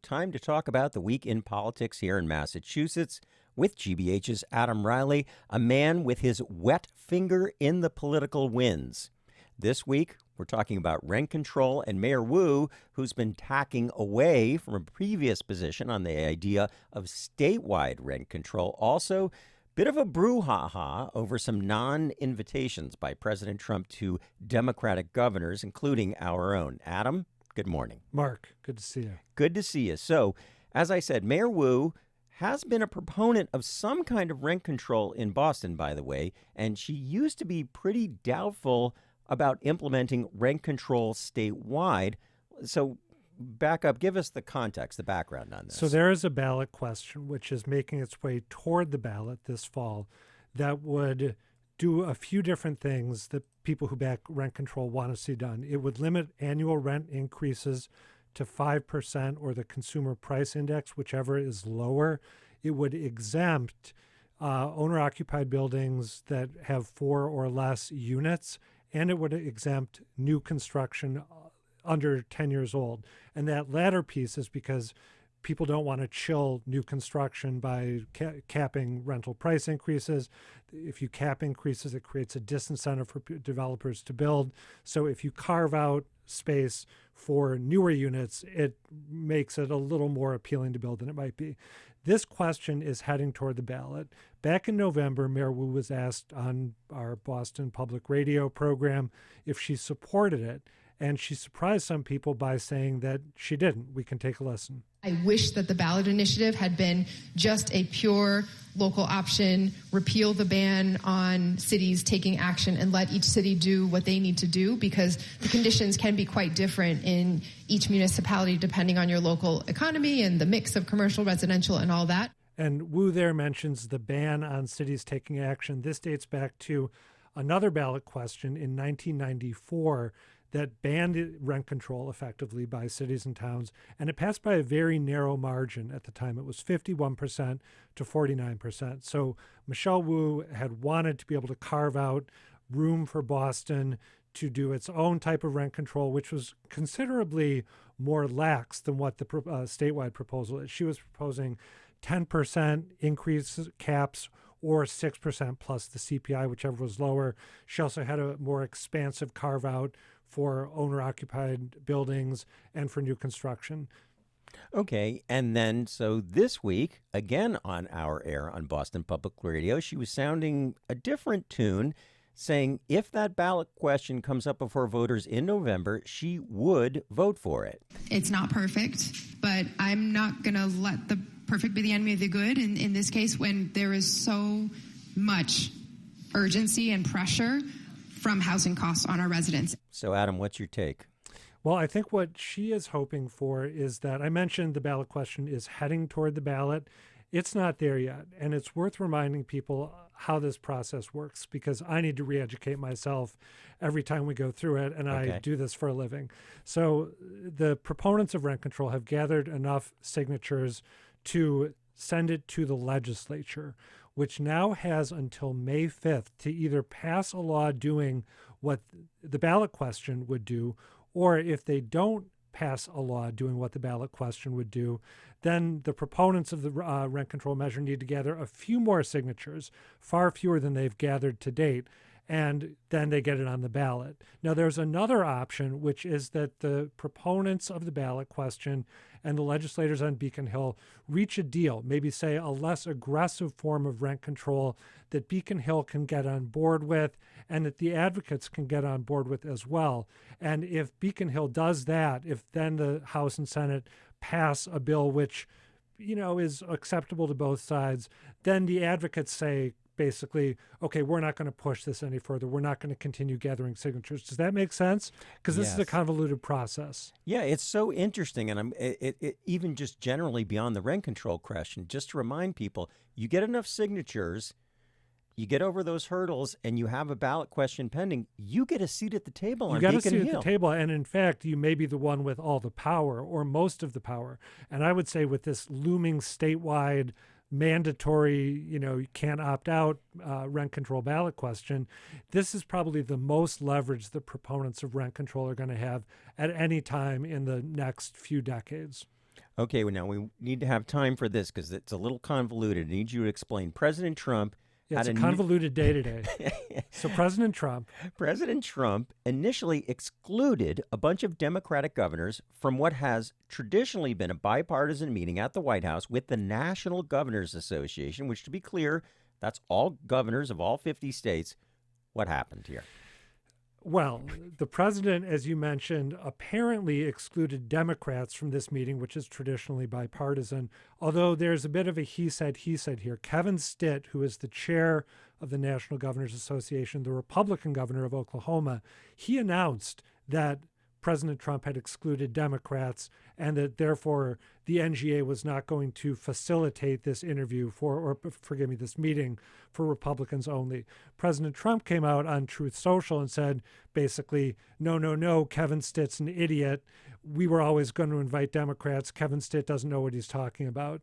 time to talk about the week in politics here in Massachusetts with GBH's Adam Reilly, a man with his wet finger in the political winds. This week, we're talking about rent control and Mayor Wu, who's been tacking away from a previous position on the idea of statewide rent control. Also, bit of a brouhaha over some non-invitations by President Trump to Democratic governors, including our own. Adam, good morning. Mark, good to see you. Good to see you. So, as I said, Mayor Wu has been a proponent of some kind of rent control in Boston, by the way, and she used to be pretty doubtful about implementing rent control statewide. So back up, give us the context, the background on this. So there is a ballot question which is making its way toward the ballot this fall that would do a few different things that people who back rent control want to see done. It would limit annual rent increases to 5% or the consumer price index, whichever is lower. It would exempt owner-occupied buildings that have 4 or less units, and it would exempt new construction under 10 years old. And that latter piece is because people don't want to chill new construction by capping rental price increases. If you cap increases, it creates a disincentive for developers to build. So if you carve out space for newer units, it makes it a little more appealing to build than it might be. This question is heading toward the ballot. Back in November, Mayor Wu was asked on our Boston Public Radio program if she supported it, and she surprised some people by saying that she didn't. We can take a listen. I wish that the ballot initiative had been just a pure local option, repeal the ban on cities taking action and let each city do what they need to do, because the conditions can be quite different in each municipality depending on your local economy and the mix of commercial, residential, and all that. And Wu there mentions the ban on cities taking action. This dates back to another ballot question in 1994 that banned rent control effectively by cities and towns, and it passed by a very narrow margin at the time. It was 51% to 49%. So Michelle Wu had wanted to be able to carve out room for Boston to do its own type of rent control, which was considerably more lax than what the statewide proposal is. She was proposing 10% increase caps or 6% plus the CPI, whichever was lower. She also had a more expansive carve-out for owner-occupied buildings and for new construction. Okay, and then so this week, again on our air on Boston Public Radio, she was sounding a different tune, saying if that ballot question comes up before voters in November, she would vote for it. It's not perfect, but I'm not going to let the perfect be the enemy of the good in this case when there is so much urgency and pressure from housing costs on our residents. So, Adam, what's your take? Well, I think what she is hoping for is that I mentioned the ballot question is heading toward the ballot. It's not there yet, and it's worth reminding people how this process works because I need to re-educate myself every time we go through it, and I do this for a living. So the proponents of rent control have gathered enough signatures to send it to the legislature, which now has until May 5th to either pass a law doing what the ballot question would do, or if they don't pass a law doing what the ballot question would do, then the proponents of the rent control measure need to gather a few more signatures, far fewer than they've gathered to date, and then they get it on the ballot. Now, there's another option, which is that the proponents of the ballot question and the legislators on Beacon Hill reach a deal, maybe say a less aggressive form of rent control that Beacon Hill can get on board with and that the advocates can get on board with as well. And if Beacon Hill does that, if then the House and Senate pass a bill which, is acceptable to both sides, then the advocates say, basically, okay, we're not going to push this any further. We're not going to continue gathering signatures. Does that make sense? Because this is a convoluted process. Yeah, it's so interesting. And even just generally beyond the rent control question, just to remind people, you get enough signatures, you get over those hurdles, and you have a ballot question pending, you get a seat at the table on Beacon Hill. You got a seat at the table. And in fact, you may be the one with all the power or most of the power. And I would say with this looming statewide mandatory, you can't opt out rent control ballot question, this is probably the most leverage the proponents of rent control are going to have at any time in the next few decades. Okay, well, now we need to have time for this because it's a little convoluted. I need you to explain. President Trump Yeah, it's had a convoluted day today. So President Trump initially excluded a bunch of Democratic governors from what has traditionally been a bipartisan meeting at the White House with the National Governors Association, which, to be clear, that's all governors of all 50 states. What happened here? Well, the president, as you mentioned, apparently excluded Democrats from this meeting, which is traditionally bipartisan, although there's a bit of a he said here. Kevin Stitt, who is the chair of the National Governors Association, the Republican governor of Oklahoma, he announced that President Trump had excluded Democrats and that therefore the NGA was not going to facilitate this this meeting for Republicans only. President Trump came out on Truth Social and said, basically, no, Kevin Stitt's an idiot. We were always going to invite Democrats. Kevin Stitt doesn't know what he's talking about.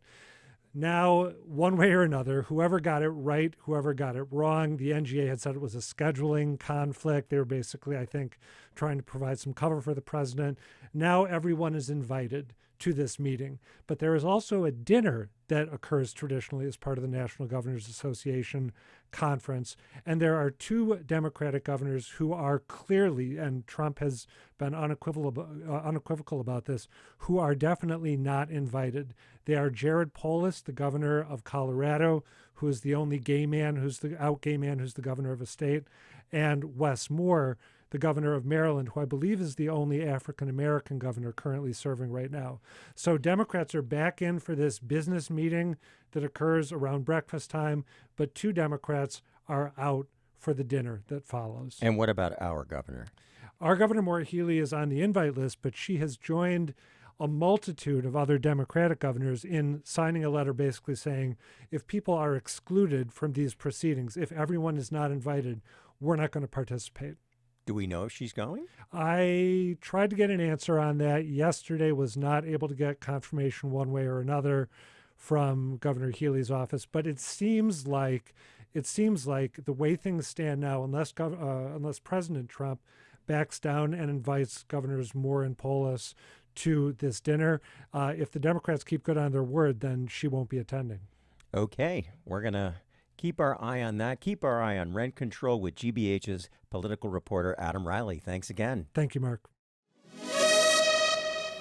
Now, one way or another, whoever got it right, whoever got it wrong, the NGA had said it was a scheduling conflict. They were basically, I think, trying to provide some cover for the president. Now everyone is invited to this meeting. But there is also a dinner that occurs traditionally as part of the National Governors Association conference. And there are two Democratic governors who are clearly, and Trump has been unequivocal about this, who are definitely not invited. They are Jared Polis, the governor of Colorado, who is the only gay man who's the governor of a state, and Wes Moore, the governor of Maryland, who I believe is the only African-American governor currently serving right now. So Democrats are back in for this business meeting that occurs around breakfast time, but two Democrats are out for the dinner that follows. And what about our governor? Our Governor Maura Healey is on the invite list, but she has joined a multitude of other Democratic governors in signing a letter basically saying, if people are excluded from these proceedings, if everyone is not invited, we're not going to participate. Do we know if she's going? I tried to get an answer on that yesterday, was not able to get confirmation one way or another from Governor Healey's office, but it seems like the way things stand now, unless President Trump backs down and invites Governors Moore and Polis to this dinner, if the Democrats keep good on their word, then she won't be attending. Okay, we're going to keep our eye on that. Keep our eye on rent control with GBH's political reporter, Adam Reilly. Thanks again. Thank you, Mark.